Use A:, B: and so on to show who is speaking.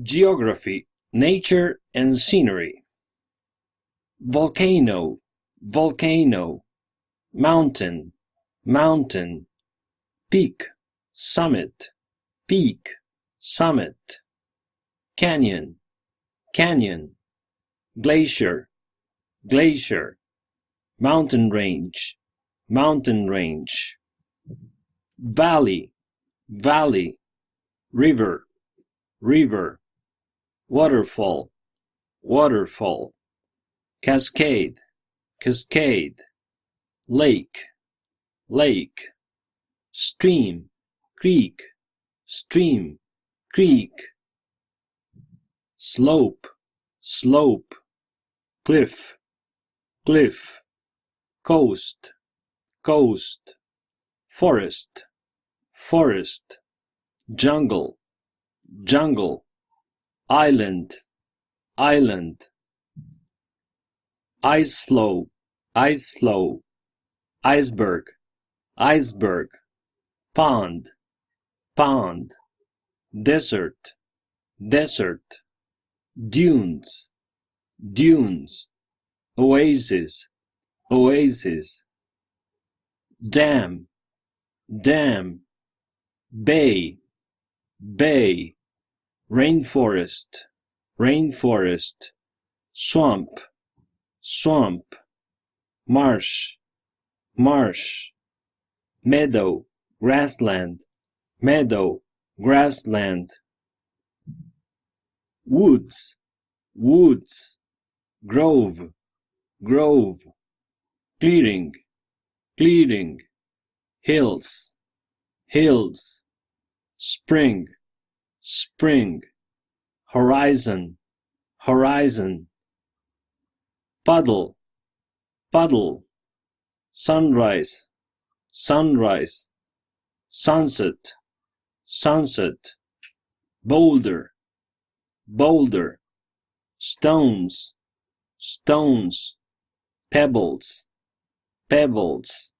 A: Geography, nature and scenery. Volcano, volcano. Mountain, mountain. Peak, summit, peak, summit. Canyon, canyon. Glacier, glacier. Mountain range, mountain range. Valley, valley. River, river. Waterfall, waterfall. Cascade, cascade. Lake, lake. Stream, creek, stream, creek. Slope, slope. Cliff, cliff. Coast, coast. Forest, forest. Jungle, jungle. Island, island. Ice flow, ice flow. Iceberg, iceberg. Pond, pond. Desert, desert. Dunes, dunes. Oasis, oasis. Dam, dam. Bay, bay. Rainforest, rainforest. Swamp, swamp. Marsh, marsh. Meadow, grassland, meadow, grassland. Woods, woods. Grove, grove. Clearing, clearing. Hills, hills. Spring, spring. Horizon, horizon. Puddle, puddle. Sunrise, sunrise. Sunset, sunset. Boulder, boulder. Stones, stones. Pebbles, pebbles.